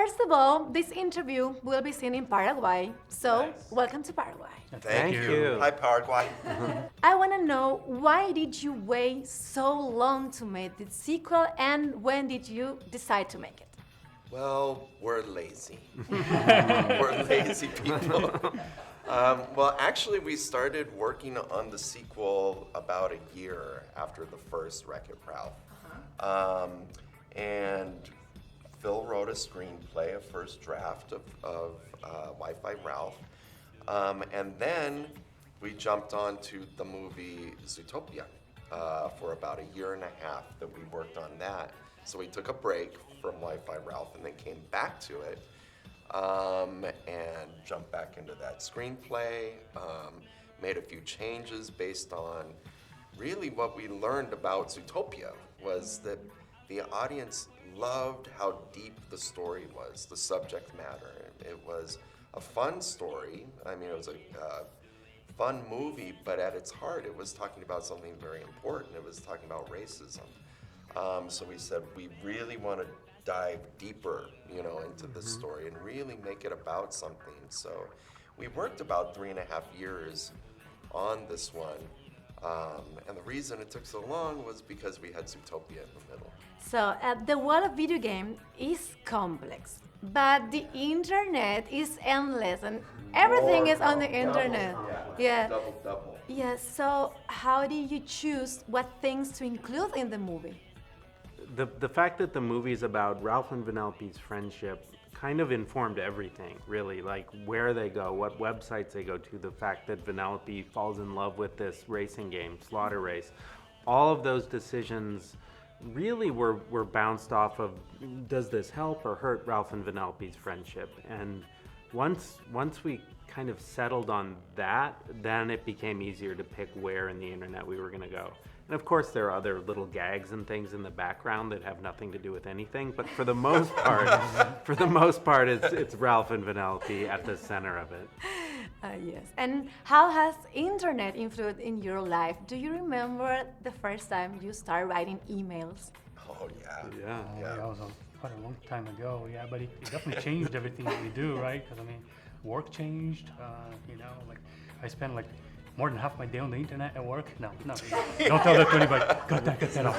first of all, this interview will be seen in Paraguay. So, welcome to Paraguay. Thank you. Hi, Paraguay. I want to know, why did you wait so long to make the sequel, and when did you decide to make it? Well, we're lazy. We're lazy people. Well, actually, we started working on the sequel about a year after the first Wreck-It Ralph. And Phil wrote a screenplay, a first draft of Wi-Fi Ralph. And then we jumped on to the movie Zootopia for about a year and a half that we worked on that. So we took a break from Wi-Fi Ralph and then came back to it and jumped back into that screenplay, made a few changes based on really what we learned about Zootopia was that the audience loved how deep the story was, the subject matter. It was a fun story. I mean, it was a fun movie, but at its heart, it was talking about something very important. It was talking about racism. So we said, we really want to dive deeper, into this story and really make it about something. So we worked about 3.5 years on this one. And the reason it took so long was because we had Zootopia in the middle. So, the world of video game is complex, but the internet is endless, and everything is on the internet. Yeah. Double. Yes. So, how did you choose what things to include in the movie? The fact that the movie is about Ralph and Vanellope's friendship kind of informed everything, really, like where they go, what websites they go to, the fact that Vanellope falls in love with this racing game, Slaughter Race. All of those decisions really were bounced off of, does this help or hurt Ralph and Vanellope's friendship? And once we kind of settled on that, then it became easier to pick where in the internet we were going to go. And of course, there are other little gags and things in the background that have nothing to do with anything. But for the most part, it's Ralph and Vanellope at the center of it. Yes. And how has internet influenced in your life? Do you remember the first time you started writing emails? Oh, yeah. Yeah. That was quite a long time ago, yeah, but it definitely changed everything that we do, right? Because, I mean, work changed, like I spent like more than half my day on the internet at work. No. Don't tell that to anybody. Cut that off.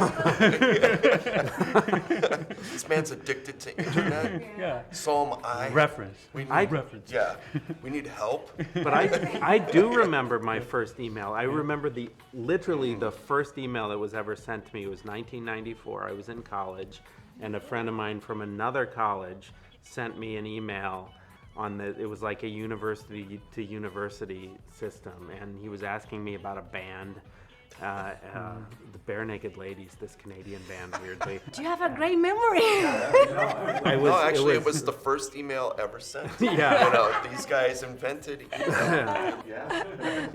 This man's addicted to internet. Yeah. So am I. Reference. We need reference. Yeah. We need help. But I do remember my first email. I remember literally the first email that was ever sent to me. It was 1994. I was in college, and a friend of mine from another college sent me an email it was like a university to university system, and he was asking me about a band, the Bare Naked Ladies, this Canadian band, weirdly. Do you have a great memory? It was the first email ever sent. Yeah. These guys invented email.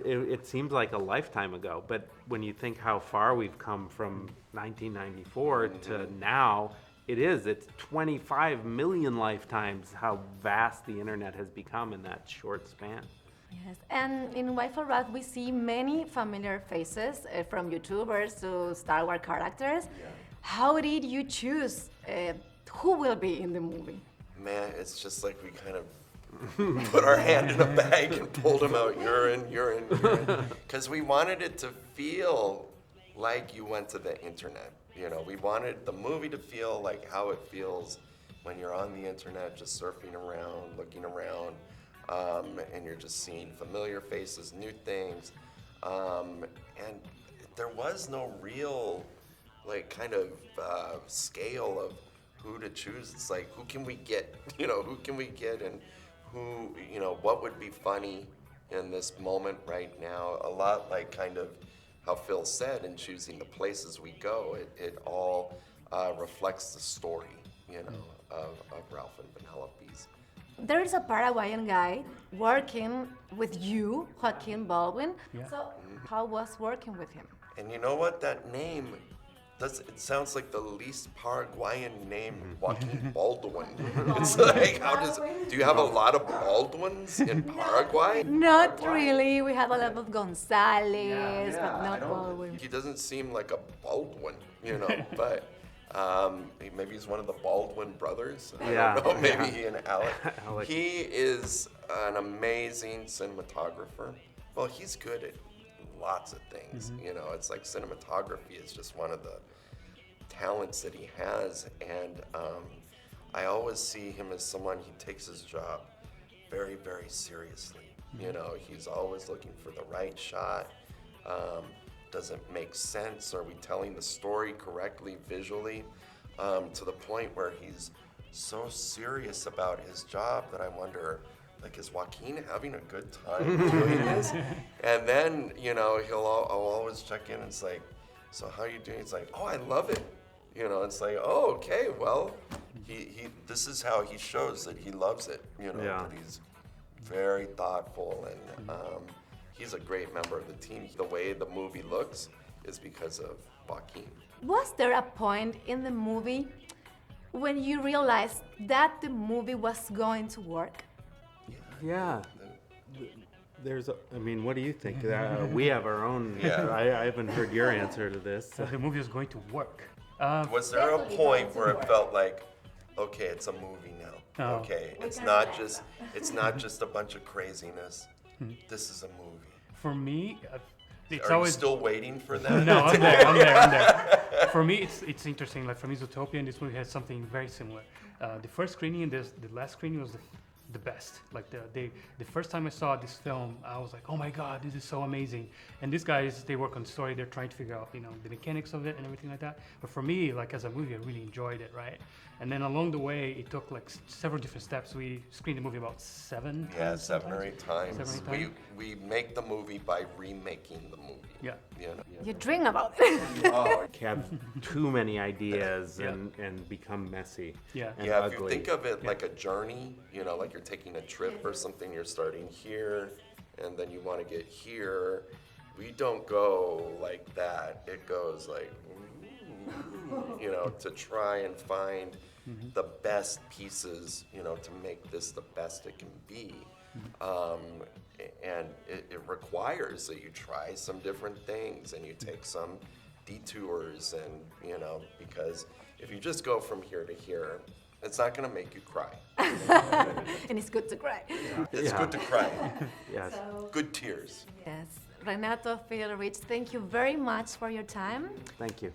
It seems like a lifetime ago, but when you think how far we've come from 1994 to now, it's 25 million lifetimes how vast the internet has become in that short span. Yes, and in Wi-Fi Ralph we see many familiar faces, from YouTubers to Star Wars characters. Yeah. How did you choose who will be in the movie? Man, it's just like we kind of put our hand in a bag and pulled them out, urine. Because we wanted it to feel like you went to the internet. We wanted the movie to feel like how it feels when you're on the internet, just surfing around, looking around, and you're just seeing familiar faces, new things. And there was no real, kind of scale of who to choose. It's like, who can we get? And who, what would be funny in this moment right now? A lot like kind of how Phil said, in choosing the places we go, it all reflects the story, of Ralph and Vanellope's. There is a Paraguayan guy working with you, Joaquin Baldwin. Yeah. So how was working with him? And you know what? That name, it sounds like the least Paraguayan name, Joaquin Baldwin. It's like, do you have a lot of Baldwins in Paraguay? Not really. We have a lot of Gonzalez, but not Baldwin. He doesn't seem like a Baldwin, but Maybe he's one of the Baldwin brothers. I Yeah, don't know. Maybe yeah. he and Alec. Alec. He is an amazing cinematographer. Well, he's good at lots of things. You know, it's like cinematography is just one of the talents that he has, and I always see him as someone, he takes his job very, very seriously. You know, he's always looking for the right shot. Does it make sense? Are we telling the story correctly visually? To the point where he's so serious about his job that I wonder, like, is Joaquin having a good time doing this? And then, you know, I'll always check in and it's like, so how are you doing? It's like, oh, I love it. You know, it's like, oh, okay, well, this is how he shows that he loves it. You know, Yeah. that he's very thoughtful, and he's a great member of the team. The way the movie looks is because of Joaquin. Was there a point in the movie when you realized that the movie was going to work? Yeah. I mean, what do you think? We have our own. Yeah. I haven't heard your answer to this. So the movie is going to work. Was there a point where it felt like, okay, it's a movie now? Oh. Okay, it's not just a bunch of craziness. This is a movie. For me, it's Are always you still waiting for that? No, I'm there. For me, it's interesting. Like, for me, Zootopia and this movie has something very similar. The first screening and the last screening was the best. Like, the first time I saw this film, I was like, oh my God, this is so amazing. And these guys, they work on the story. They're trying to figure out, you know, the mechanics of it and everything like that. But for me, like, as a movie, I really enjoyed it, right? And then along the way, it took like several different steps. We screened the movie about 7 Yeah, times. 7 or 8 times. 7 or 8 times. We make the movie by remaking the movie. Yeah. You know? You dream about it. Oh, Have too many ideas Yeah. and become messy. Yeah. And yeah, if you ugly. think of it like a journey, you know, like you're taking a trip or something, you're starting here, and then you want to get here. We don't go like that. It goes like, you know, to try and find the best pieces, you know, to make this the best it can be. And it requires that you try some different things and you take some detours, and, you know, because if you just go from here to here, it's not going to make you cry. And it's good to cry. It's Yeah. good to cry. Yes. Good tears. Yes. Renato, Phil, Rich, thank you very much for your time. Thank you.